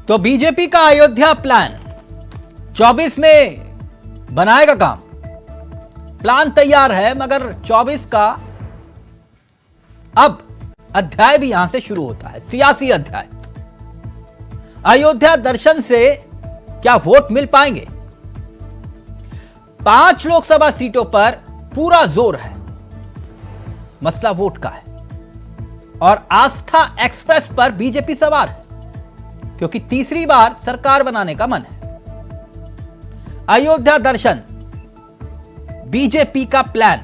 तो बीजेपी का अयोध्या प्लान 24 में बनाएगा काम। प्लान तैयार है, मगर 24 का अब अध्याय भी यहां से शुरू होता है, सियासी अध्याय। अयोध्या दर्शन से क्या वोट मिल पाएंगे? 5 लोकसभा सीटों पर पूरा जोर है, मसला वोट का है। और आस्था एक्सप्रेस पर बीजेपी सवार है, क्योंकि तीसरी बार सरकार बनाने का मन है। अयोध्या दर्शन बीजेपी का प्लान।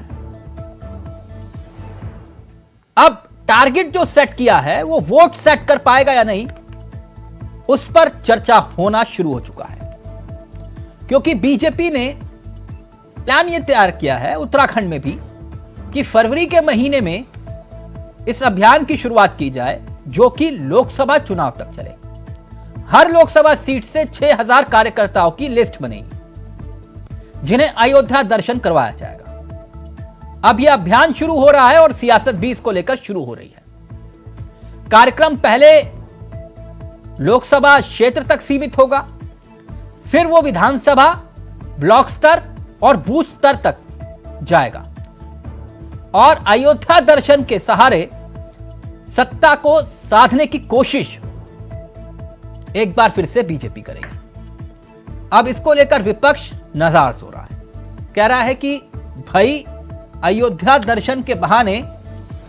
अब टारगेट जो सेट किया है वो वोट सेट कर पाएगा या नहीं, उस पर चर्चा होना शुरू हो चुका है। क्योंकि बीजेपी ने प्लान यह तैयार किया है उत्तराखंड में भी कि फरवरी के महीने में इस अभियान की शुरुआत की जाए, जो कि लोकसभा चुनाव तक चले। हर लोकसभा सीट से 6000 कार्यकर्ताओं की लिस्ट बनेगी, जिन्हें अयोध्या दर्शन करवाया जाएगा। अब यह अभियान शुरू हो रहा है और सियासत भी इसको लेकर शुरू हो रही है। कार्यक्रम पहले लोकसभा क्षेत्र तक सीमित होगा, फिर वो विधानसभा, ब्लॉक स्तर और बूथ स्तर तक जाएगा। और अयोध्या दर्शन के सहारे सत्ता को साधने की कोशिश एक बार फिर से बीजेपी करेगी। अब इसको लेकर विपक्ष नाराज हो रहा है, कह रहा है कि भाई अयोध्या दर्शन के बहाने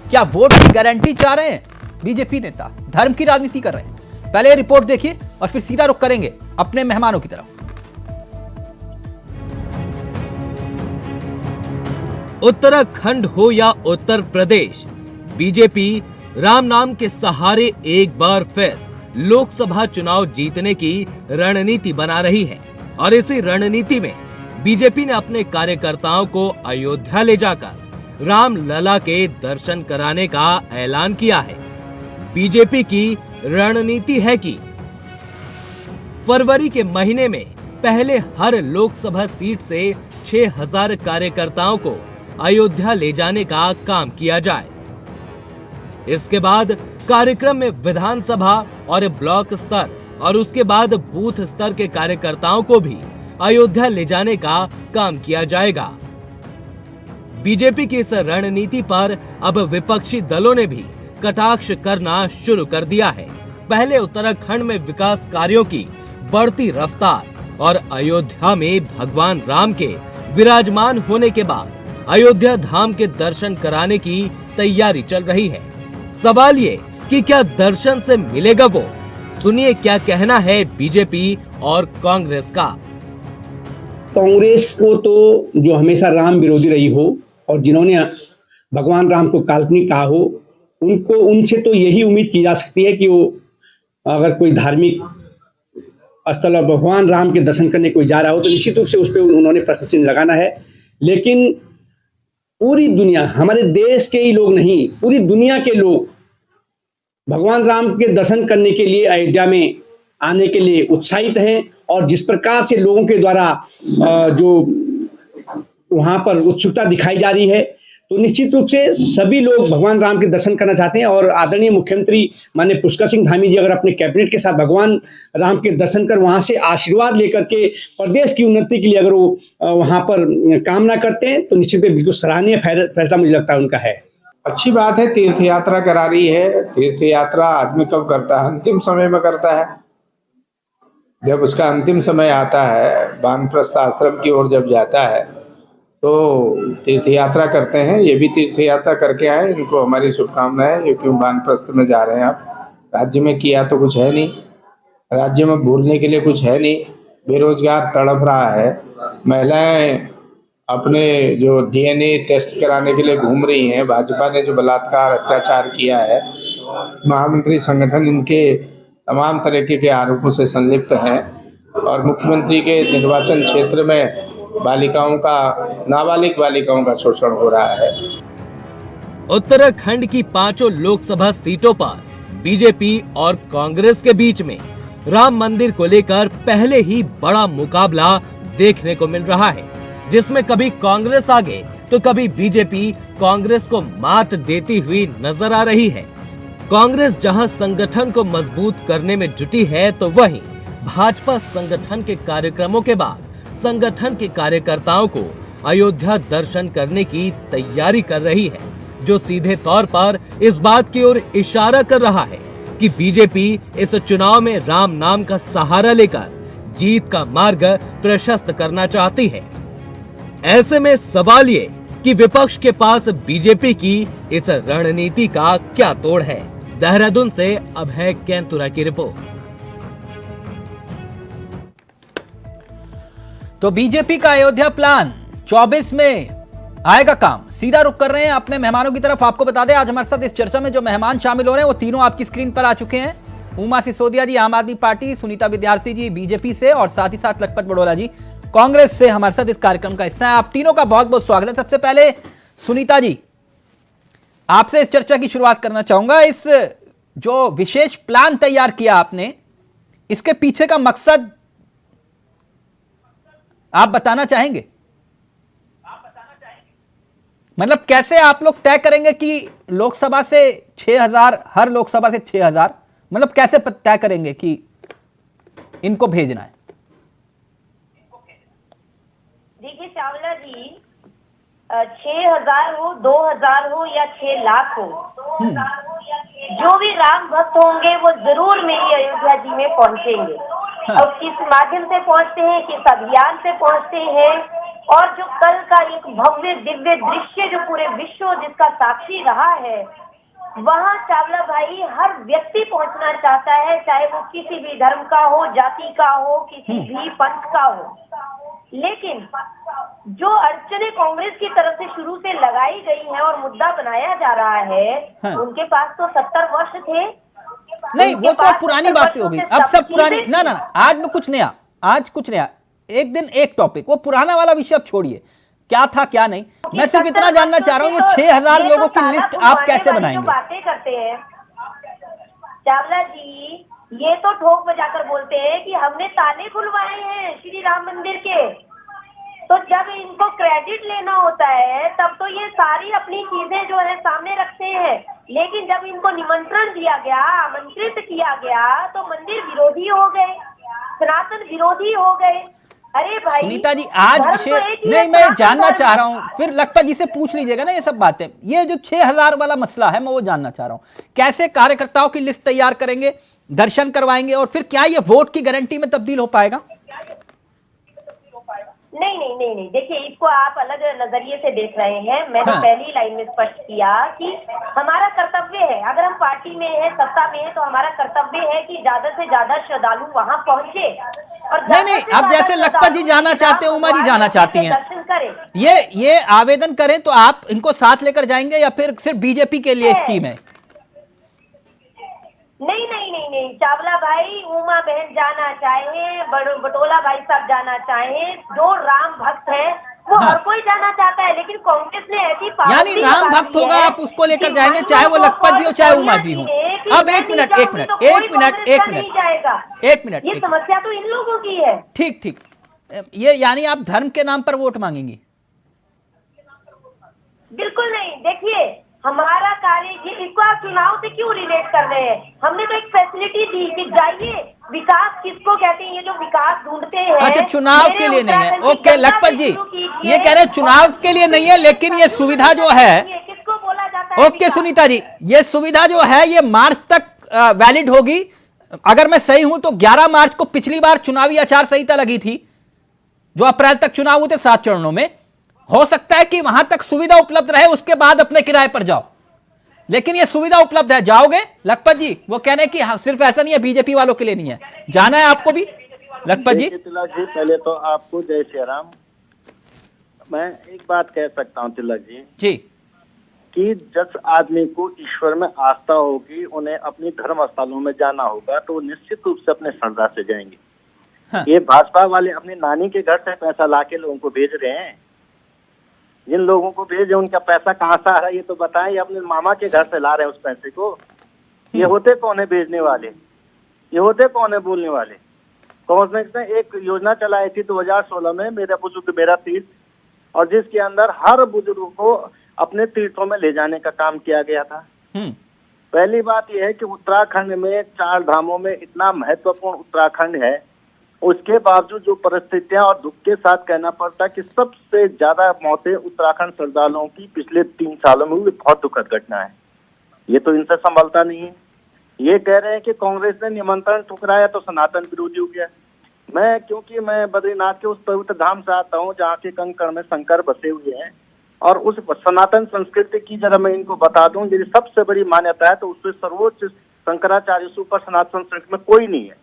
क्या वोट की गारंटी चाह रहे हैं? बीजेपी नेता धर्म की राजनीति कर रहे हैं। पहले रिपोर्ट देखिए और फिर सीधा रुख करेंगे अपने मेहमानों की तरफ। उत्तराखंड हो या उत्तर प्रदेश, बीजेपी राम नाम के सहारे एक बार फिर लोकसभा चुनाव जीतने की रणनीति बना रही है। और इसी रणनीति में बीजेपी ने अपने कार्यकर्ताओं को अयोध्या ले जाकर राम लला के दर्शन कराने का ऐलान किया है। बीजेपी की रणनीति है कि फरवरी के महीने में पहले हर लोकसभा सीट से 6000 कार्यकर्ताओं को अयोध्या ले जाने का काम किया जाए। इसके बाद कार्यक्रम में विधानसभा और ब्लॉक स्तर और उसके बाद बूथ स्तर के कार्यकर्ताओं को भी अयोध्या ले जाने का काम किया जाएगा। बीजेपी की इस रणनीति पर अब विपक्षी दलों ने भी कटाक्ष करना शुरू कर दिया है। पहले उत्तराखंड में विकास कार्यों की बढ़ती रफ्तार और अयोध्या में भगवान राम के विराजमान होने के बाद अयोध्या धाम के दर्शन कराने की तैयारी चल रही है। सवाल ये कि क्या दर्शन से मिलेगा वो? सुनिए क्या कहना है बीजेपी और कांग्रेस का। कांग्रेस को तो जो हमेशा राम विरोधी रही हो और जिन्होंने भगवान राम को काल्पनिक कहा हो, उनसे तो यही उम्मीद की जा सकती है कि वो अगर कोई धार्मिक स्थल और भगवान राम के दर्शन करने कोई जा रहा हो तो निश्चित रूप से उस पर उन्होंने प्रश्न चिन्ह लगाना है। लेकिन पूरी दुनिया, हमारे देश के ही लोग नहीं, पूरी दुनिया के लोग भगवान राम के दर्शन करने के लिए अयोध्या में आने के लिए उत्साहित हैं। और जिस प्रकार से लोगों के द्वारा जो वहाँ पर उत्सुकता दिखाई जा रही है, तो निश्चित रूप से सभी लोग भगवान राम के दर्शन करना चाहते हैं। और आदरणीय मुख्यमंत्री माननीय पुष्कर सिंह धामी जी अगर अपने कैबिनेट के साथ भगवान राम के दर्शन कर वहाँ से आशीर्वाद लेकर के प्रदेश की उन्नति के लिए अगर वो वहाँ पर कामना करते हैं, तो निश्चित बिल्कुल सराहनीय फैसला मुझे लगता है उनका है। अच्छी बात है, तीर्थ यात्रा करा रही है। तीर्थ यात्रा आदमी कब करता है? अंतिम समय में करता है। जब उसका अंतिम समय आता है, वानप्रस्थ आश्रम की ओर जब जाता है, तो तीर्थ यात्रा करते हैं। ये भी तीर्थ यात्रा करके आए, इनको हमारी शुभकामनाएं। ये क्यों वानप्रस्थ में जा रहे हैं आप? राज्य में किया तो कुछ है नहीं, राज्य में भूलने के लिए कुछ है नहीं। बेरोजगार तड़प रहा है, महिलाएं अपने जो DNA टेस्ट कराने के लिए घूम रही हैं। भाजपा ने जो बलात्कार अत्याचार किया है, महामंत्री संगठन इनके तमाम तरीके के आरोपों से संलिप्त हैं। और मुख्यमंत्री के निर्वाचन क्षेत्र में बालिकाओं का, नाबालिग बालिकाओं का शोषण हो रहा है। उत्तराखंड की 5 लोकसभा सीटों पर बीजेपी और कांग्रेस के बीच में राम मंदिर को लेकर पहले ही बड़ा मुकाबला देखने को मिल रहा है, जिसमें कभी कांग्रेस आगे तो कभी बीजेपी कांग्रेस को मात देती हुई नजर आ रही है। कांग्रेस जहां संगठन को मजबूत करने में जुटी है, तो वहीं भाजपा संगठन के कार्यक्रमों के बाद संगठन के कार्यकर्ताओं को अयोध्या दर्शन करने की तैयारी कर रही है, जो सीधे तौर पर इस बात की ओर इशारा कर रहा है कि बीजेपी इस चुनाव में राम नाम का सहारा लेकर जीत का मार्ग प्रशस्त करना चाहती है। ऐसे में सवाल ये कि विपक्ष के पास बीजेपी की इस रणनीति का क्या तोड़ है। देहरादून से अभय कैंतुरा की रिपोर्ट। तो बीजेपी का अयोध्या प्लान 24 में आएगा काम। सीधा रुख कर रहे हैं अपने मेहमानों की तरफ। आपको बता दें, आज हमारे साथ इस चर्चा में जो मेहमान शामिल हो रहे हैं वो तीनों आपकी स्क्रीन पर आ चुके हैं। उमा सिसोदिया जी आम आदमी पार्टी, सुनीता विद्यार्थी जी बीजेपी से, और साथ ही साथ लखपत बड़ोला जी कांग्रेस से हमारे साथ इस कार्यक्रम का हिस्सा है। आप तीनों का बहुत बहुत स्वागत है। सबसे पहले सुनीता जी, आपसे इस चर्चा की शुरुआत करना चाहूंगा। इस जो विशेष प्लान तैयार किया आपने, इसके पीछे का मकसद आप बताना चाहेंगे? मतलब कैसे आप लोग तय करेंगे कि लोकसभा से 6000, हर लोकसभा से 6000, मतलब कैसे तय करेंगे कि इनको भेजना है? देखिए चावला जी, 6000 हो, 2000 हो या 6 लाख हो, जो भी राम भक्त होंगे वो जरूर मेरी अयोध्या जी में पहुंचेंगे। और किस माध्यम से पहुंचते हैं, किस अभियान से पहुंचते हैं, और जो कल का एक भव्य दिव्य दृश्य जो पूरे विश्व जिसका साक्षी रहा है, वहाँ चावला भाई हर व्यक्ति पहुंचना चाहता है, चाहे वो किसी भी धर्म का हो, जाति का हो, किसी भी पंथ का हो। लेकिन जो अड़चने कांग्रेस की तरफ से शुरू से लगाई गई है और मुद्दा बनाया जा रहा है, उनके पास तो 70 वर्ष थे। नहीं, वो तो पुरानी बातें हो गई, अब सब पुरानी। ना ना, आज में कुछ नया, आज कुछ नया। एक दिन एक टॉपिक, वो पुराना वाला विषय अब छोड़िए, क्या था क्या नहीं। मैं सिर्फ इतना जानना चाह रहा हूँ, ये 6000 लोगों की लिस्ट आप कैसे बनाएंगे? बातें करते हैं चावला जी, ये तो ठोक बजाकर बोलते हैं कि हमने ताले खुलवाए हैं श्री राम मंदिर के। तो जब इनको क्रेडिट लेना होता है तब तो ये सारी अपनी चीजें जो है सामने रखते हैं, लेकिन जब इनको निमंत्रण दिया गया, आमंत्रित किया गया, तो मंदिर विरोधी हो गए, सनातन विरोधी हो गए। अरे भाई सुनीता जी, आज विषय नहीं, मैं जानना चाह रहा हूँ, फिर लखपत जी से पूछ लीजिएगा ना ये सब बातें। ये जो 6000 वाला मसला है, मैं वो जानना चाह रहा हूँ। कैसे कार्यकर्ताओं की लिस्ट तैयार करेंगे, दर्शन करवाएंगे, और फिर क्या ये वोट की गारंटी में तब्दील हो पाएगा? नहीं, देखिए इसको आप अलग नजरिए से देख रहे हैं। मैंने पहली लाइन में स्पष्ट किया कि हमारा कर्तव्य है, अगर हम पार्टी में है, सत्ता में है, तो हमारा कर्तव्य है कि ज्यादा से ज्यादा श्रद्धालु वहाँ पहुँचे। और नहीं, अब जैसे लखपत जी जाना चाहते हैं, उमा जी जाना चाहती हैं, दर्शन करें, ये आवेदन करें तो आप इनको साथ लेकर जाएंगे या फिर सिर्फ बीजेपी के लिए स्कीम है? नहीं, चावला भाई, उमा बहन जाना चाहे, बटोला भाई साहब जाना चाहे, जो राम भक्त है वो हर कोई जाना चाहता है, लेकिन कांग्रेस ने ऐसी यानी राम भक्त होगा आप उसको लेकर जाएंगे, चाहे वो लखपत जी हो चाहे उमा जी हो। अब एक मिनट, ये समस्या तो इन लोगों की है। ठीक, ये यानी आप धर्म के नाम पर वोट मांगेंगी? बिल्कुल नहीं। देखिए हमारा कार्य, इसको आप चुनाव से क्यों रिलेट कर रहे हैं? हमने तो एक फैसिलिटी दी कि जाइए, विकास किसको कहते हैं, ये जो विकास ढूंढते हैं। अच्छा, चुनाव के लिए नहीं है, ओके लखपत जी, ये कह रहे हैं चुनाव के लिए नहीं है, लेकिन ये सुविधा जो है, किसको बोला जाता है? ओके सुनीता जी, ये सुविधा जो है ये मार्च तक वैलिड होगी। अगर मैं सही हूं तो 11 मार्च को पिछली बार चुनावी आचार संहिता लगी थी, जो अप्रैल तक चुनाव हुए थे 7 चरणों में। हो सकता है कि वहां तक सुविधा उपलब्ध रहे, उसके बाद अपने किराए पर जाओ, लेकिन ये सुविधा उपलब्ध है। जाओगे लखपत जी? वो कहने हैं कि सिर्फ ऐसा नहीं है, बीजेपी वालों के लिए नहीं है, जाना है आपको भी लखपत जी? तिलक जी, पहले तो आपको जय श्री राम। मैं एक बात कह सकता हूँ तिलक जी कि जिस आदमी को ईश्वर में आस्था होगी, उन्हें अपनी धर्म स्थलों में जाना होगा, तो निश्चित रूप से अपने श्रद्धा से जाएंगे। हाँ। ये भाजपा वाले अपनी नानी के घर से पैसा लाके लोगों को भेज रहे हैं। जिन लोगों को भेजे उनका पैसा कहाँ से आ रहा है ये तो बताएं। ये अपने मामा के घर से ला रहे हैं उस पैसे को। ये होते कौन है भेजने वाले? ये होते कौन है बोलने वाले? कांग्रेस ने एक योजना चलाई थी 2016 में, मेरा बुजुर्ग मेरा तीर्थ, और जिसके अंदर हर बुजुर्ग को अपने तीर्थों में ले जाने का काम किया गया था। पहली बात यह है कि उत्तराखंड में 4 धामों में इतना महत्वपूर्ण उत्तराखंड है, उसके बावजूद जो परिस्थितियां और दुख के साथ कहना पड़ता है कि सबसे ज्यादा मौतें उत्तराखंड श्रद्धालुओं की पिछले 3 सालों में हुई। बहुत दुखद घटना है, ये तो इनसे संभलता नहीं है। ये कह रहे हैं कि कांग्रेस ने निमंत्रण ठुकराया तो सनातन विरोधी हो गया। क्योंकि मैं बद्रीनाथ के उस पवित्र धाम से आता हूँ जहाँ के कंकड़ में शंकर बसे हुए हैं, और उस सनातन संस्कृति की जरा मैं इनको बता दूं, यदि सबसे बड़ी मान्यता है तो उससे सर्वोच्च शंकराचार्य से ऊपर सनातन संस्कृति में कोई नहीं है।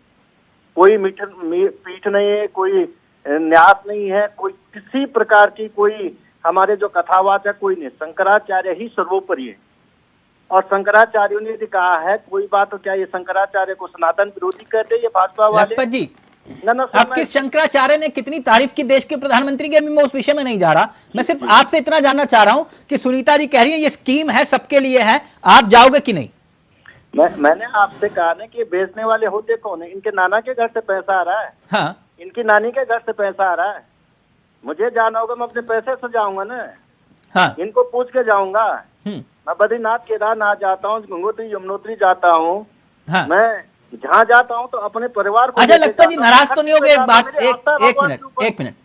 कोई पीठ नहीं है, कोई न्यास नहीं है, कोई किसी प्रकार की कोई हमारे जो कथावाच है कोई नहीं, शंकराचार्य ही सर्वोपरि है। और शंकराचार्यों ने यदि कहा है कोई बात, तो क्या ये शंकराचार्य को सनातन विरोधी कहते हैं ये भाजपा वाले? लखपत जी, आपके शंकराचार्य ने कितनी तारीफ की देश के प्रधानमंत्री की, अभी मैं उस विषय में नहीं जा रहा, मैं सिर्फ आपसे इतना जानना चाह रहा हूं कि सुनीता जी कह रही है ये स्कीम है सबके लिए है, आप जाओगे कि नहीं? मैंने आपसे कहा ना कि बेचने वाले होते कौन है? इनके नाना के घर से पैसा आ रहा है, हाँ, इनकी नानी के घर से पैसा आ रहा है। मुझे जाना होगा, मैं अपने पैसे से जाऊंगा ना, हाँ, इनको पूछ के जाऊंगा। मैं बद्रीनाथ केदारनाथ जाता हूँ, गंगोत्री यमुनोत्री जाता हूँ, हाँ। मैं जहाँ जाता हूँ तो अपने परिवार को। अच्छा लखपत जी, नाराज तो नहीं होगे? एक बात, एक मिनट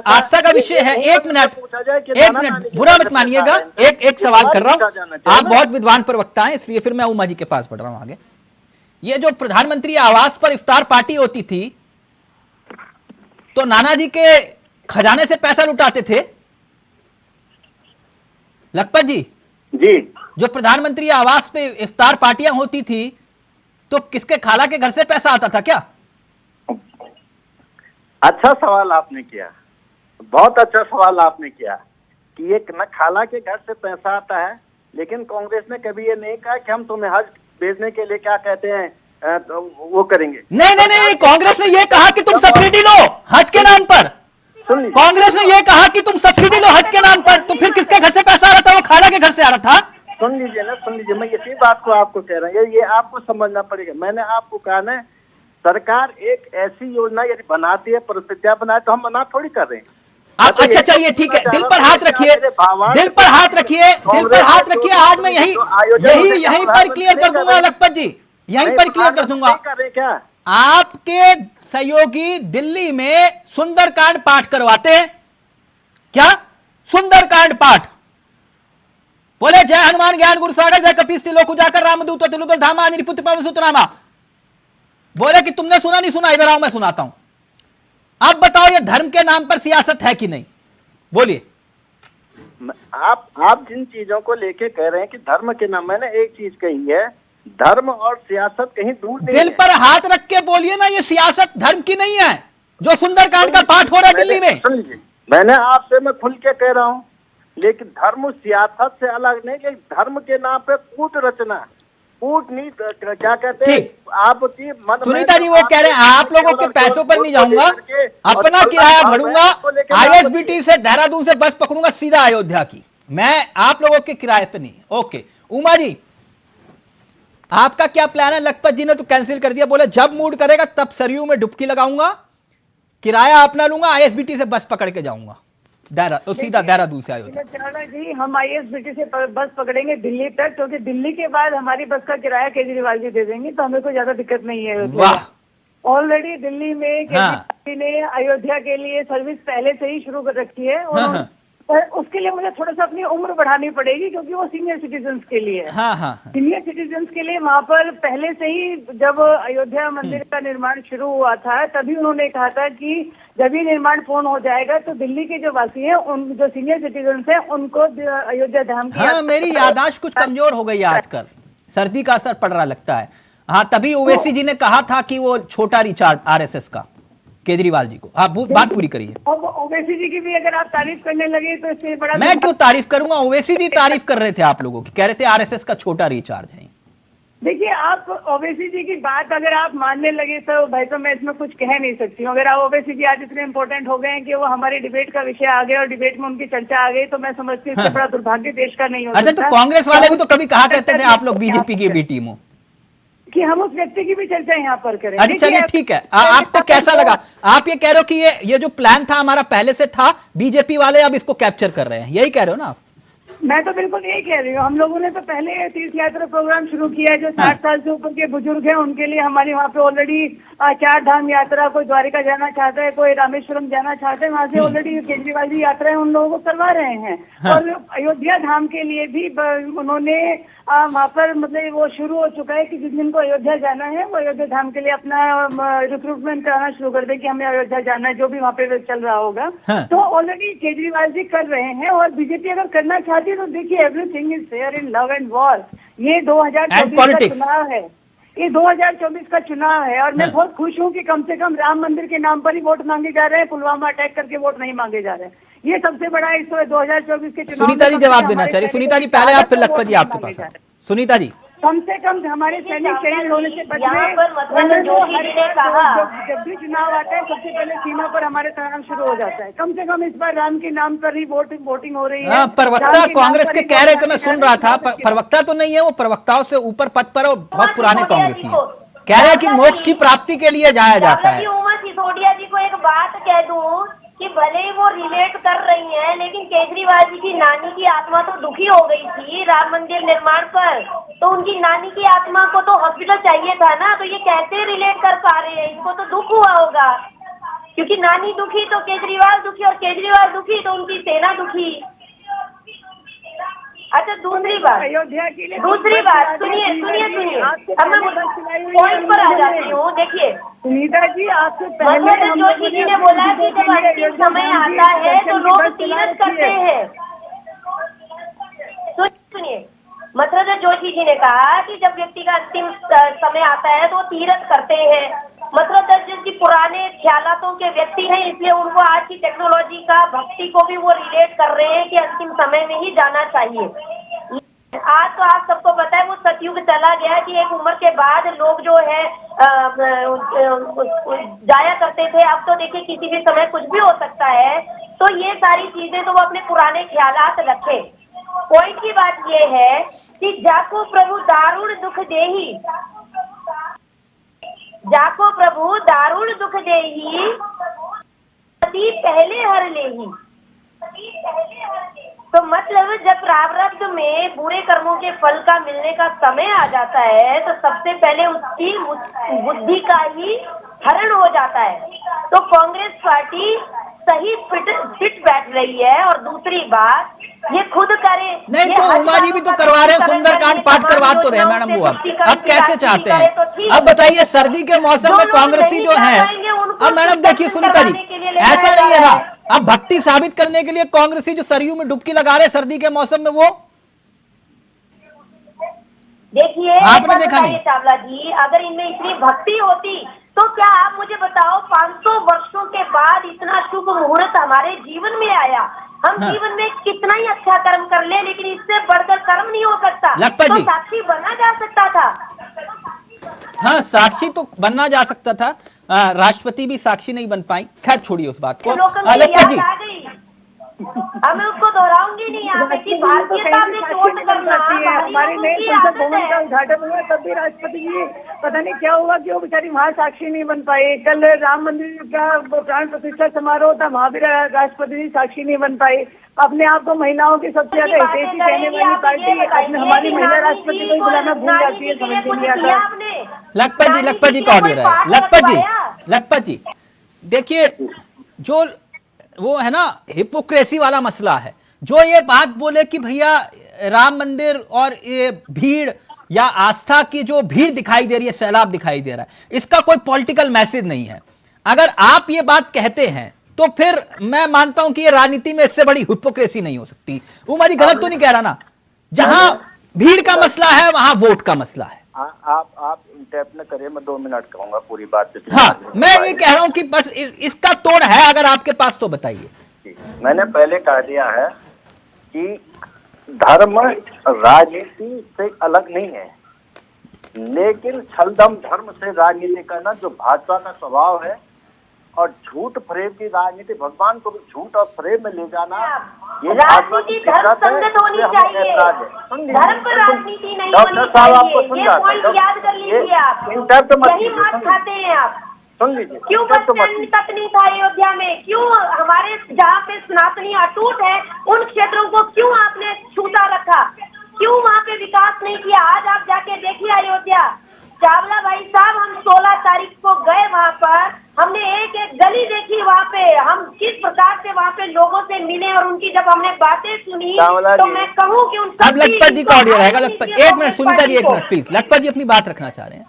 आस्था का विषय है, एक मिनट बुरा मत मानिएगा, एक सवाल कर रहा हूं, आप बहुत विद्वान प्रवक्ता हैं इसलिए फिर मैं उमा जी के पास बढ़ रहा हूं आगे। ये जो प्रधानमंत्री आवास पर इफ्तार पार्टी होती थी तो नाना जी के खजाने से पैसा लुटाते थे लखपत जी? जी, जो प्रधानमंत्री आवास पे इफ्तार पार्टियां होती थी तो किसके खाला के घर से पैसा आता था क्या? अच्छा सवाल आपने किया, बहुत अच्छा सवाल आपने किया कि ये न खाला के घर से पैसा आता है, लेकिन कांग्रेस ने कभी ये नहीं कहा कि हम तुम्हें हज भेजने के लिए क्या कहते हैं वो करेंगे। नहीं, कांग्रेस ने ये कहा कि तुम सब्सिडी लो हज के नाम पर। कांग्रेस ने ये कहा कि तुम सब्सिडी लो हज के नाम पर, तो फिर किसके घर से पैसा आ रहा था? वो खाला के घर से आ रहा था। सुन लीजिए, मैं इसी बात को आपको कह रहा हूँ, ये आपको समझना पड़ेगा। मैंने आपको कहा ना, सरकार एक ऐसी योजना यदि बनाती है, परिस्थितियां बनाए, तो हम मना थोड़ी कर रहे हैं। आप अच्छा चलिए ठीक है, दिल पर हाथ रखिए, दिल पर हाथ रखिए, दिल पर हाथ रखिए। आज मैं यहीं पर क्लियर कर दूंगा लखपत जी, यहीं पर क्लियर कर दूंगा। क्या आपके सहयोगी दिल्ली में सुंदरकांड पाठ करवाते हैं क्या? सुंदरकांड पाठ बोले जय हनुमान ज्ञान गुरु सागर जय कपीस तिलोक उजाकर रामदूत तिलुबल धामा निपुत्र पवन सुतनामा। बोले कि तुमने सुना नहीं सुना, इधर आओ मैं सुनाता हूं। अब बताओ ये धर्म के नाम पर सियासत है कि नहीं? बोलिए। आप जिन चीजों को लेके कह रहे हैं कि धर्म के नाम, मैंने एक चीज कही है, धर्म और सियासत कहीं दूर नहीं। दिल पर हाथ रख के बोलिए ना, ये सियासत धर्म की नहीं है जो सुंदरकांड का पाठ हो रहा है दिल्ली में। मैंने आपसे मैं खुल के कह रहा हूं, लेकिन धर्म सियासत से अलग नहीं। कि धर्म के नाम पे कूट रचना, कूटनीति क्या कहते हैं आपकी मन। सुनीता जी वो कह रहे हैं आप लोगों के पैसों पर नहीं जाऊंगा, अपना किराया भरूंगा, आईएसबीटी से देहरादून से बस पकड़ूंगा सीधा अयोध्या की, मैं आप लोगों के किराए पे नहीं। ओके उमा जी, आपका क्या प्लान है? लखपत जी ने तो कैंसिल कर दिया, बोले जब मूड करेगा तब सरयू में डुबकी लगाऊंगा, किराया अपना लूंगा, आईएसबीटी से बस पकड़ के जाऊंगा सीधा देहरादून से अयोध्या। जी हम आईएसबीटी से बस पकड़ेंगे दिल्ली तक, क्योंकि दिल्ली के बाद हमारी बस का किराया केजरीवाल जी दे देंगे, तो हमें कोई ज्यादा दिक्कत नहीं है। वाह, ऑलरेडी दिल्ली में केजरीवाल जी ने अयोध्या के लिए सर्विस पहले से ही शुरू कर रखी है, और उसके लिए मुझे थोड़ा सा अपनी उम्र बढ़ानी पड़ेगी, क्योंकि वो सीनियर सिटीजन्स के लिए है। सीनियर सिटीजन्स के लिए वहाँ पर पहले से ही जब अयोध्या मंदिर का निर्माण शुरू हुआ था, तभी उन्होंने कहा था कि जब ये निर्माण पूर्ण हो जाएगा तो दिल्ली के जो वासी हैं, उन जो सीनियर सिटीजन्स हैं, उनको अयोध्या धाम की। मेरी याददाश्त कुछ कमजोर हो गई है आजकल, सर्दी का असर पड़ रहा लगता है। हाँ, तभी ओवैसी जी ने कहा था कि वो छोटा रिचार्ज आरएसएस का केजरीवाल जी को। आप बात पूरी करिए। अब ओवैसी जी की भी अगर आप तारीफ करने लगे तो इससे बड़ा मैं क्यों तारीफ करूंगा? ओवैसी जी तारीफ कर रहे थे आप लोगों की, कह रहे थे आरएसएस का छोटा रिचार्ज है। देखिए, आप ओवैसी जी की बात अगर आप मानने लगे तो भाई तो मैं इसमें कुछ कह नहीं सकती हूँ। अगर आप ओवैसी जी आज इतने इम्पोर्टेंट हो गए हैं कि वो हमारे डिबेट का विषय आ गए और डिबेट में उनकी चर्चा आ गई, तो मैं समझती हूँ इससे बड़ा दुर्भाग्य देश का नहीं होता। अच्छा, तो कांग्रेस वाले भी तो कभी कहा करते थे आप लोग बीजेपी की बी टीम हो, कि हम उस व्यक्ति की भी चर्चा यहाँ पर करें। अरे चलिए ठीक है, आपको कैसा लगा? आप ये कह रहे हो कि ये जो प्लान था हमारा पहले से था, बीजेपी वाले अब इसको कैप्चर कर रहे हैं, यही कह रहे हो ना आप? मैं तो बिल्कुल यही कह रही हूँ। हम लोगों ने तो पहले तीर्थ यात्रा प्रोग्राम शुरू किया है। जो 60 साल से ऊपर के बुजुर्ग हैं उनके लिए हमारे वहाँ पे ऑलरेडी 4 धाम यात्रा, कोई द्वारिका जाना चाहता है, कोई रामेश्वरम जाना चाहते हैं, वहाँ से ऑलरेडी केजरीवाल जी यात्राएं उन लोगों को करवा रहे हैं। और अयोध्या धाम के लिए भी उन्होंने वहाँ पर मतलब वो शुरू हो चुका है कि जिस दिन को अयोध्या जाना है वो अयोध्या धाम के लिए अपना रिक्रूटमेंट कराना शुरू कर दे कि हमें अयोध्या जाना है, जो भी वहाँ पे चल रहा होगा। तो ऑलरेडी केजरीवाल जी कर रहे हैं। और बीजेपी अगर करना चाहती है तो देखिए, everything is fair in love and war. ये 2024 का चुनाव है, ये 2024 का चुनाव है। और मैं बहुत खुश हूँ कि कम से कम राम मंदिर के नाम पर ही वोट मांगे जा रहे हैं, पुलवामा अटैक करके वोट नहीं मांगे जा रहे हैं। ये सबसे बड़ा इस 2024 के चुनाव। सुनीता जी जवाब देना चाहिए। सुनीता जी पहले आप, फिर लखपत जी आपके पास। सुनीता जी, कम से कम हमारे सैनिक शहीद होने से बच यहाँ पर मतलब जोशी जी ने कहा, जब भी चुनाव आता है सबसे पहले सीमा पर हमारे तनाव शुरू हो जाता है। कम से कम इस बार राम के नाम पर ही वोटिंग हो रही है। प्रवक्ता कांग्रेस के कह रहे थे, मैं सुन रहा था, प्रवक्ता तो नहीं है, वो प्रवक्ताओं से ऊपर पद पर और बहुत पुराने कांग्रेसी हैं, कह रहे हैं कि मोक्ष की प्राप्ति के लिए जाया जाता है। उमा सिसोदिया जी को एक बात कह दूं कि भले ही वो रिलेट कर रही हैं, लेकिन केजरीवाल जी की नानी की आत्मा तो दुखी हो गई थी राम मंदिर निर्माण पर, तो उनकी नानी की आत्मा को तो हॉस्पिटल चाहिए था ना। तो ये कैसे रिलेट कर पा रहे हैं? इनको तो दुख हुआ होगा, क्योंकि नानी दुखी तो केजरीवाल दुखी, और केजरीवाल दुखी तो उनकी सेना दुखी। अच्छा, दूसरी बात सुनिए, अब मैं पॉइंट पर आ जाती हूँ। देखिए सुनीता जी, आपसे पहले जोशी जी ने बोला कि जब अंतिम समय आता है तो लोग तीरथ करते हैं। सुनिए, मतलब जोशी जी ने कहा कि जब व्यक्ति का अंतिम समय आता है तो वो तीरथ करते हैं। मतलब जिनकी पुराने ख्यालातों के व्यक्ति हैं, इसलिए उनको आज की टेक्नोलॉजी का, भक्ति को भी वो रिलेट कर रहे हैं कि अंतिम समय में ही जाना चाहिए। आज तो आप सबको पता है वो सतयुग चला गया कि एक उम्र के बाद लोग जो है जाया करते थे। अब तो देखिए किसी भी समय कुछ भी हो सकता है। तो ये सारी चीजें तो वो अपने पुराने ख्यालात रखे। पॉइंट की बात ये है कि जाको प्रभु दारुण दुख देही, जाको प्रभु दारुण दुख देही, पति पहले हर लेही। तो मतलब जब प्रारब्ध में बुरे कर्मों के फल का मिलने का समय आ जाता है तो सबसे पहले उसकी बुद्धि का ही हरण हो जाता है। तो कांग्रेस पार्टी सही फिट बैठ रही है। और दूसरी बात, ये खुद करे नहीं तो उमा जी भी तो करवा रहे हैं, सुंदरकांड पाठ करवा तो रहे मैडम। वो अब कैसे चाहते हैं? अब बताइए, सर्दी के मौसम में कांग्रेसी जो है, अब मैडम देखिए सुनीता जी, ऐसा नहीं है ना, अब भक्ति साबित करने के लिए कांग्रेसी जो सरयू में डुबकी लगा रहे हैं सर्दी के मौसम में, वो देखिए आपने देखा नहीं? चावला जी, अगर इनमें इतनी भक्ति होती तो क्या आप मुझे बताओ, 500 वर्षों के बाद इतना शुभ मुहूर्त हमारे जीवन में आया। हम जीवन में कितना ही अच्छा कर्म कर ले, लेकिन इससे बढ़कर कर्म नहीं हो सकता। तो साक्षी बना जा सकता था। हाँ, साक्षी तो बनना जा सकता था, राष्ट्रपति भी साक्षी नहीं बन पाई। खैर छोड़िए उस बात को। लखपत जी, अब मैं उसको दोहराऊंगी नहीं यहाँ पे कि भारतीयता में चोट करना। हमारे नए संसद भवन का उद्घाटन हुआ तब भी राष्ट्रपति जी पता नहीं क्या हुआ कि वो बेचारी वहाँ साक्षी नहीं बन पाए। कल राम मंदिर का प्राण प्रतिष्ठा समारोह था, वहाँ भी राष्ट्रपति जी साक्षी नहीं बन पाए। अपने आप को महिलाओं की सबसे ज्यादा हितैषी कहने वाली पार्टी हमारी महिला राष्ट्रपति को बुलाना भूल जाती है, समझ में नहीं आता। लखपत जी का ऑडियो है। लखपत जी देखिए, जो वो है ना हिपोक्रेसी वाला मसला है, जो ये बात बोले कि भैया राम मंदिर और ये भीड़ या आस्था की जो भीड़ दिखाई दे रही है, सैलाब दिखाई दे रहा है, इसका कोई पॉलिटिकल मैसेज नहीं है। अगर आप ये बात कहते हैं तो फिर मैं मानता हूं कि ये राजनीति में इससे बड़ी हिपोक्रेसी नहीं हो सकती। उमा जी गलत तो नहीं कह रहा ना? जहां भीड़ का मसला है वहां वोट का मसला है। आप इंटरप्ट न करिए, मैं 2 मिनट कहूंगा पूरी बात। हाँ, मैं ये कह रहा हूँ कि बस इसका तोड़ है, अगर आपके पास तो बताइए। मैंने पहले कह दिया है कि धर्म राजनीति से अलग नहीं है, लेकिन छलदम धर्म से राजनीति करना जो भाजपा का स्वभाव है, और झूठ फ्रेम की राजनीति, भगवान को भी झूठ और फ्रेम में ले जाना, ये राजनीति धर्म संगत होनी चाहिए। धर्म पर राजनीति नहीं होनी चाहिए। ये पॉइंट याद कर लीजिए आप, यही मार खाते हैं आप। सुन लीजिए, क्यों बच्चन तक नहीं था अयोध्या में? क्यों हमारे जहाँ पे सनातनी अटूट है उन क्षेत्रों को क्यों आपने छूटा रखा? क्यों वहाँ पे विकास नहीं किया? आज आप जाके देखिए अयोध्या। चावला भाई साहब, हम 16 तारीख को गए वहाँ पर, हमने एक एक गली देखी वहाँ पे, हम किस प्रकार से वहाँ पे लोगों से मिले और उनकी जब हमने बातें सुनी तो मैं कहूँ कि उन अब लखपत जी का ऑडियो रहेगा। लखपत, एक मिनट सुनीता जी, एक मिनट प्लीज। लखपत जी अपनी बात रखना चाह रहे हैं।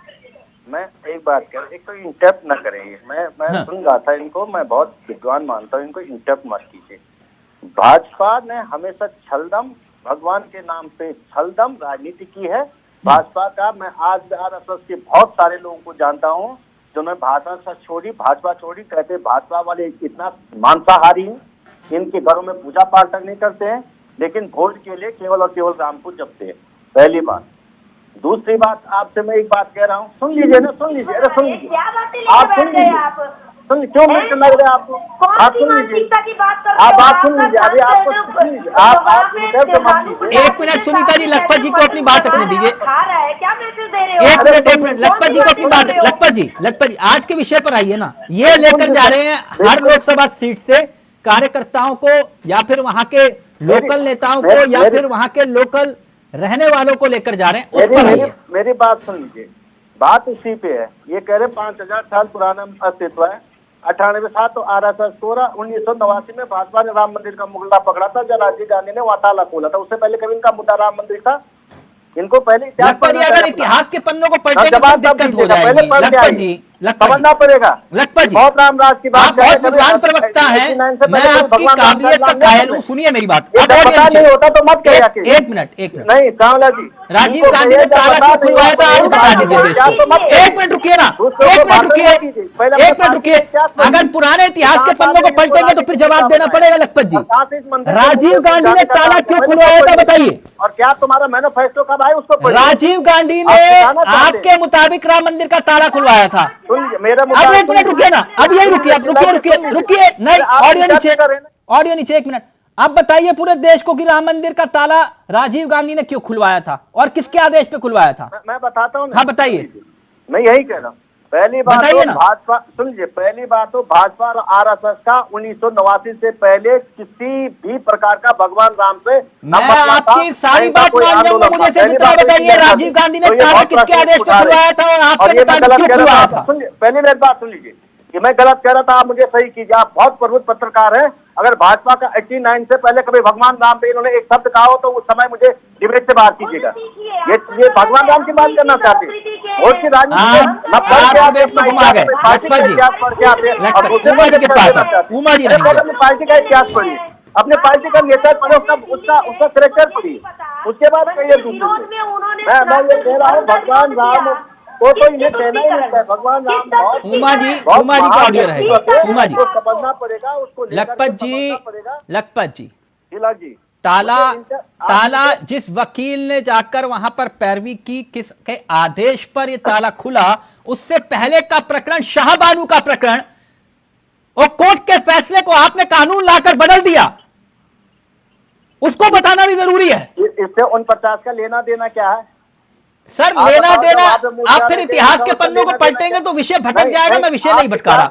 मैं एक बात कर, एक तो इंटरप्ट न करें। मैं सुन रहा था इनको, मैं बहुत विद्वान मानता हूँ इनको, इंटरप्ट मत कीजिए। भाजपा ने हमेशा छलदम, भगवान के नाम पे छलदम राजनीति की है। भाजपा का मैं आज आरएसएस के बहुत सारे लोगों को जानता हूँ जो मैं भाजपा छोड़ी कहते भाजपा वाले इतना मांसाहारी हैं, इनके घरों में पूजा पाठ तक नहीं करते हैं, लेकिन वोट के लिए केवल और केवल राम को जपते हैं। पहली बात। दूसरी बात, आपसे मैं एक बात कह रहा हूँ, सुन लीजिए ना, सुन लीजिए, अरे सुन लीजिए, आप सुन लीजिए, सुन, क्यों मिनट लग रहे हैं आपको? आप सुन लीजिए, आप बात सुन लीजिए, अभी आपको आप 1 मिनट सुनीता जी, लखपत जी को अपनी बात रखने दीजिए। एक मिनट लखपत जी को अपनी बात। लखपत जी आज के विषय पर आइए ना। ये लेकर जा रहे हैं हर लोकसभा सीट से कार्यकर्ताओं को, या फिर वहां के लोकल नेताओं को, या फिर वहां के लोकल रहने वालों को लेकर जा रहे हैं, उस पर आइए। मेरी बात सुन लीजिए, बात उसी पे है। ये कह रहे 5000 साल पुराना अस्तित्व है। 98 साल तो आरएसएस तोड़ा। 1989 में भाजपा ने राम मंदिर का मुगला पकड़ा था जब राजीव गांधी ने वहां ताला खोला था। उससे पहले कभी इनका मुद्दा राम मंदिर था? इनको पहले अगर इतिहास के पन्नों को पलटेंगे तो दिक्कत हो जाएगी। लखपत जी समझना पड़ेगा। लखपत जी बहुत राम राज की बात, आप बहुत विद्वान प्रवक्ता हैं, मैं आपकी काबिलियत का कायल हूँ। सुनिए मेरी बात। नहीं होता तो मत करिए। एक मिनट नहीं कांवला जी, राजीव गांधी ने ताला क्यों खुलवाया था आज बता दीजिए देश को। 1 मिनट रुकिए ना, 1 मिनट रुकिए। अगर पुराने इतिहास के पन्नों को पलटेंगे तो फिर जवाब देना पड़ेगा। लखपत जी, राजीव गांधी ने ताला क्यों खुलवाया था बताइए। और क्या तुम्हारा मैनिफेस्टो कब आया उसको? राजीव गांधी ने आपके मुताबिक राम मंदिर का ताला खुलवाया था। मेरा अब 1 मिनट रुकिए ना, अब यही रुकिए, आप रुकिए नहीं, ऑडियो नीचे 1 मिनट। अब बताइए पूरे देश को कि राम मंदिर का ताला राजीव गांधी ने क्यों खुलवाया था और किसके आदेश पे खुलवाया था? मैं बताता हूँ। हाँ बताइए। मैं यही कह रहा हूँ। पहली बात तो भाजपा, सुन लीजिए, पहली बात तो भाजपा और आरएसएस का 1989 से पहले किसी भी प्रकार का भगवान राम से मैं आपकी सारी बात मान जाऊंगा। मुझे सिर्फ इतना बताइए, राजीव गांधी ने ताला किसके आदेश पे खुलवाया था और आपके मुताबिक क्यों खुलवाया था? पहली मेरी बात सुन लीजिए कि मैं गलत कह रहा था, आप मुझे सही कीजिए। आप बहुत प्रबुद्ध पत्रकार हैं। अगर भाजपा का 89 से पहले कभी भगवान राम पे इन्होंने एक शब्द कहा हो तो उस समय मुझे डिबेट से बाहर कीजिएगा। ये भगवान राम की बात करना चाहते हैं। वोट की राजनीति उमा जी के पास पार्टी का इतिहास पढ़िए, अपने पार्टी का नेता पढ़े, उसका करेक्टर पढ़िए, उसके बाद कहिए दूसरे से। मैं ये कह रहा हूँ भगवान राम वो तो ये कहना ही रहता है, भगवान राम। उमा जी का ऑडियो रहेगा। उमा जी समझना पड़ेगा उसको। लखपत जी ताला जिस वकील ने जाकर वहां पर पैरवी की, किसके आदेश पर यह ताला खुला, उससे पहले का प्रकरण शाहबानू का प्रकरण, और कोर्ट के फैसले को आपने कानून लाकर बदल दिया, उसको बताना भी जरूरी है। इससे 49 का लेना देना क्या है सर? लेना देना आप फिर इतिहास के पन्नों को पलटेंगे तो विषय भटक जाएगा। मैं विषय नहीं भटका रहा।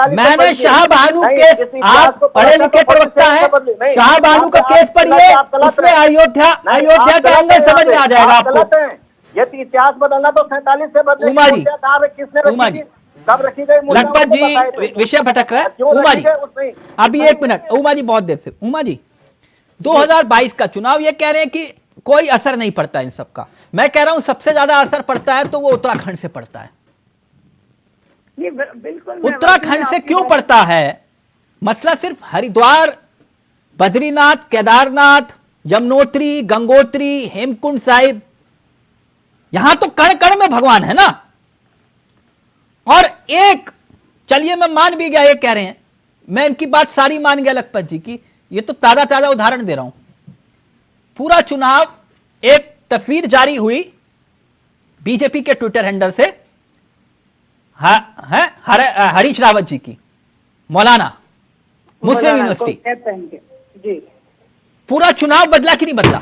मैंने शाहबानू केस, आप पढ़े लिखे प्रवक्ता हैं, शाहबानू का केस पढ़िए, उसमें अयोध्या का एंगल समझ में आ जाएगा आपको। यदि इतिहास बदलना तो 47 से बदले। उमा जी, कब रखी गई? लखपत जी विषय भटक रहा है। उमा जी अभी 1 मिनट। उमा जी बहुत देर से। उमा जी 2022 का चुनाव, ये कह रहे हैं कि कोई असर नहीं पड़ता इन सब का। मैं कह रहा हूं सबसे ज्यादा असर पड़ता है तो वो उत्तराखंड से पड़ता है। बिल्कुल उत्तराखंड से क्यों पड़ता है? मसला सिर्फ हरिद्वार, बद्रीनाथ, केदारनाथ, यमुनोत्री, गंगोत्री, हेमकुंड साहिब, यहां तो कण कण में भगवान है ना। और एक, चलिए मैं मान भी गया, ये कह रहे हैं, मैं इनकी बात सारी मान गया लखपत जी की। ये तो ताजा उदाहरण दे रहा हूं। पूरा चुनाव एक तस्वीर जारी हुई बीजेपी के ट्विटर हैंडल से, हरीश रावत जी की, मौलाना मुस्लिम यूनिवर्सिटी। पूरा चुनाव बदला कि नहीं बदला?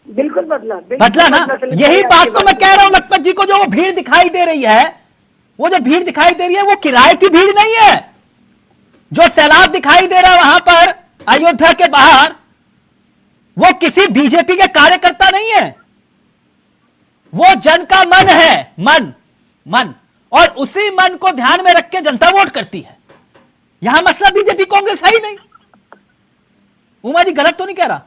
बिल्कुल बदला ना। यही बात तो मैं कह रहा हूं लखपत जी को, जो वो भीड़ दिखाई दे रही है, वो जो भीड़ दिखाई दे रही है वो किराए की भीड़ नहीं है। जो सैलाब दिखाई दे रहा है वहां पर अयोध्या के बाहर, वो किसी बीजेपी के कार्यकर्ता नहीं है, वो जन का मन है। मन और उसी मन को ध्यान में रख के जनता वोट करती है। यहां मसला बीजेपी कांग्रेस है ही नहीं। उमा जी गलत तो नहीं कह रहा?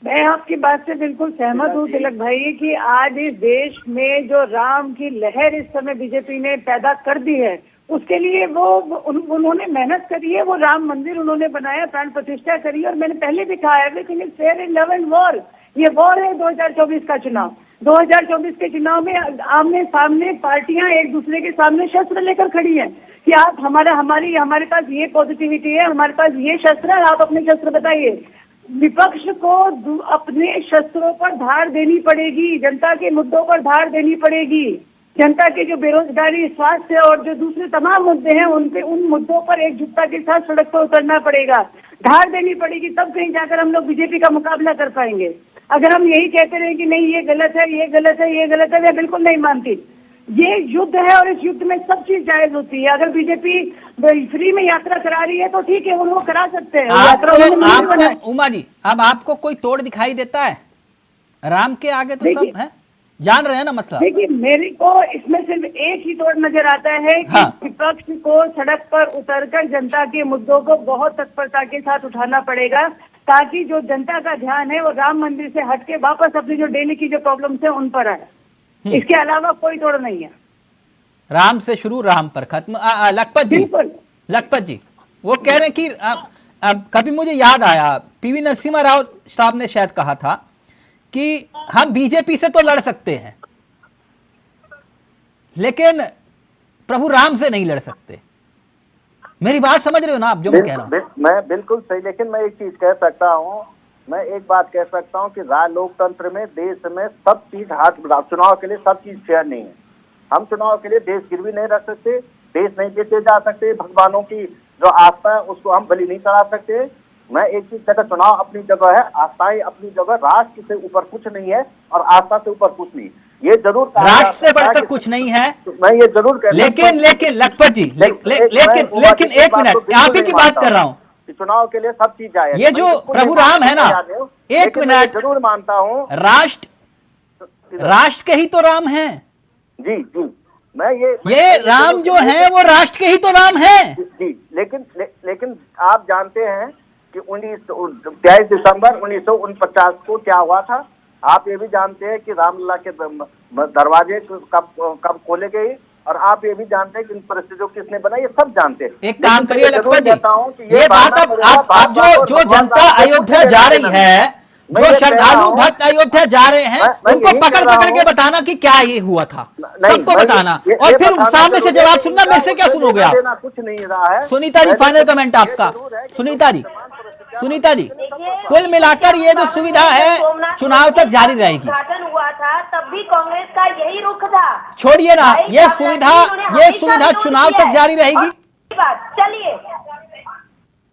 मैं आपकी बात से बिल्कुल सहमत हूँ तिलक भाई कि आज इस देश में जो राम की लहर इस समय बीजेपी ने पैदा कर दी है, उसके लिए वो उन्होंने मेहनत करी है। वो राम मंदिर उन्होंने बनाया, प्राण प्रतिष्ठा करी, और मैंने पहले भी कहा everything is fair in love and war. ये वॉर है 2024 का चुनाव। 2024 के चुनाव में आमने सामने पार्टियां एक दूसरे के सामने शस्त्र लेकर खड़ी हैं कि आप हमारे पास ये पॉजिटिविटी है, हमारे पास ये शस्त्र है, आप अपने शस्त्र बताइए। विपक्ष को अपने शस्त्रों पर धार देनी पड़ेगी, जनता के मुद्दों पर धार देनी पड़ेगी। जनता के जो बेरोजगारी, स्वास्थ्य और जो दूसरे तमाम मुद्दे हैं उन मुद्दों पर एकजुटता के साथ सड़क पर उतरना पड़ेगा, धार देनी पड़ेगी। तब कहीं जाकर हम लोग बीजेपी का मुकाबला कर पाएंगे। अगर हम यही कहते रहे कि नहीं ये गलत है, ये गलत है, ये गलत है, मैं बिल्कुल नहीं मानती। ये युद्ध है और इस युद्ध में सब चीज जायज होती है। अगर बीजेपी फ्री में यात्रा करा रही है तो ठीक है, वो करा सकते हैं यात्रा। उमा जी, अब आपको कोई तोड़ दिखाई देता है राम के आगे? तो सब है, जान रहे हैं ना मतलब। देखिए, मेरे को इसमें सिर्फ एक ही तोड़ नजर आता है कि विपक्ष को सड़क पर उतरकर जनता के मुद्दों को बहुत तत्परता के साथ उठाना पड़ेगा, ताकि जो जनता का ध्यान है वो राम मंदिर से हटके वापस अपनी जो डेली की जो प्रॉब्लम्स है उन पर आए। इसके अलावा कोई तोड़ नहीं है। राम से शुरू, राम पर खत्म। लखपत जी वो कह रहे हैं कि कभी मुझे याद आया, पीवी नरसिम्हा राव साहब ने शायद कहा था कि हम बीजेपी से तो लड़ सकते हैं लेकिन प्रभु राम से नहीं लड़ सकते। मेरी बात समझ रहे हो ना आप जो मैं कह रहा हूँ? मैं बिल्कुल सही, लेकिन मैं एक चीज कह सकता हूँ, मैं एक बात कह सकता हूँ कि लोकतंत्र में, देश में सब चीज चुनाव के लिए सब चीज फेयर नहीं है। हम चुनाव के लिए देश गिरवी नहीं रख सकते, देश नहीं बेचे जा सकते, भगवानों की जो आस्था है उसको हम बलि नहीं चढ़ा सकते। मैं एक चीज कहता, चुनाव अपनी जगह है, आस्थाएं अपनी जगह, राष्ट्र से ऊपर कुछ नहीं है और आस्था से ऊपर कुछ नहीं। ये जरूर राष्ट्र से बढ़कर कुछ नहीं है, मैं ये जरूर कहता हूं। लेकिन लखपत जी, लेकिन एक मिनट, आप ही की बात कर रहा हूँ। चुनाव के लिए सब चीज जायज। ये जो प्रभु राम है ना, एक मिनट, जरूर मानता हूँ राष्ट्र के ही तो राम है। जी जी, मैं ये राम जो है वो राष्ट्र के ही तो राम है जी। लेकिन आप जानते हैं कि 23 दिसंबर 1949 को क्या हुआ था? आप ये भी जानते हैं कि रामलला के दरवाजे कब खोले गए, और आप ये भी जानते हैं कि इन परिस्थितियों किसने बनाई, ये सब जानते हैं। एक काम करिए लखपत जी, ये बात अब जो जनता अयोध्या जा रही है, जो श्रद्धालु भक्त अयोध्या जा रहे हैं, उनको पकड़ के बताना कि क्या ये हुआ था, सबको बताना, और फिर सामने से जवाब सुनना। मेरे से क्या सुनोगे आप? कुछ नहीं रहा है। सुनीता जी, फाइनल कमेंट आपका। सुनीता जी, कुल मिलाकर ये जो सुविधा है चुनाव तक जारी रहेगी। हुआ था तब भी कांग्रेस का यही रुख था। छोड़िए ना, ये सुविधा चुनाव तक जारी रहेगी। चलिए,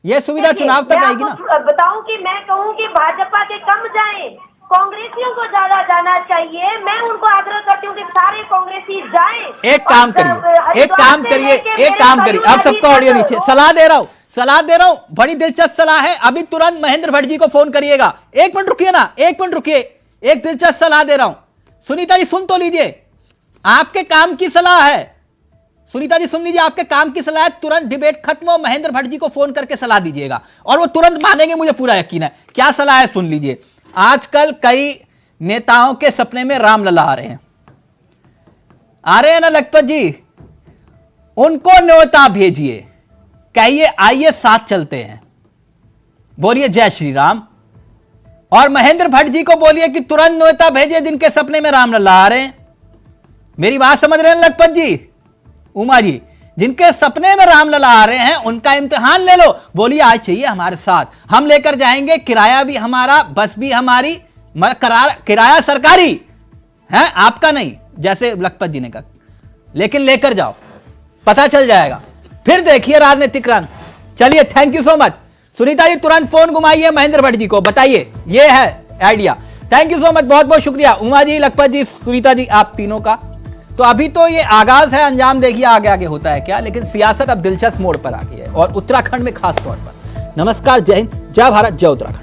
ये सुविधा चुनाव तक रहेगी ना। बताऊं कि मैं कहूं कि भाजपा के कम जाएं, कांग्रेसियों को ज्यादा जाना चाहिए। मैं उनको आग्रह करती हूँ कि सारे कांग्रेसी जाएं। एक काम करिए, अब सबका ऑडियो नीचे। सलाह दे रहा हूं, बड़ी दिलचस्प सलाह है। अभी तुरंत महेंद्र भट्ट जी को फोन करिएगा। एक मिनट रुकिए, एक दिलचस्प सलाह दे रहा हूं। सुनीता जी सुन तो लीजिए, आपके काम की सलाह है। सुनीता जी सुन लीजिए, आपके काम की सलाह है। तुरंत डिबेट खत्म हो, महेंद्र भट्ट जी को फोन करके सलाह दीजिएगा और वो तुरंत मानेंगे, मुझे पूरा यकीन है। क्या सलाह है सुन लीजिए। आजकल कई नेताओं के सपने में रामलला आ रहे हैं ना लखपत जी, उनको न्योता भेजिए, कहिए आइए साथ चलते हैं, बोलिए जय श्री राम। और महेंद्र भट्ट जी को बोलिए कि तुरंत न्योता भेजिए जिनके सपने में रामलला आ रहे हैं। मेरी बात समझ रहे हैं लखपत जी, उमा जी? जिनके सपने में रामलला आ रहे हैं उनका इम्तिहान ले लो, बोलिए आज चाहिए हमारे साथ, हम लेकर जाएंगे, किराया भी हमारा, बस भी हमारी, किराया सरकारी है, आपका नहीं, जैसे लखपत जी ने कहा, लेकिन लेकर जाओ, पता चल जाएगा, फिर देखिए राजनीतिक रन। चलिए, thank you so much. Sunita ji तुरंत फोन घुमाइए महेंद्र भट्ट जी को, बताइए, ये है idea. Thank you so much, बहुत बहुत शुक्रिया उमा जी, लखपत जी, सुनीता जी, आप तीनों का। तो अभी तो ये आगाज है, अंजाम देखिए आगे आगे होता है क्या। लेकिन सियासत अब दिलचस्प मोड़ पर आ गई है और उत्तराखंड में खास तौर पर। नमस्कार, जय हिंद, जय भारत, जय उत्तराखंड।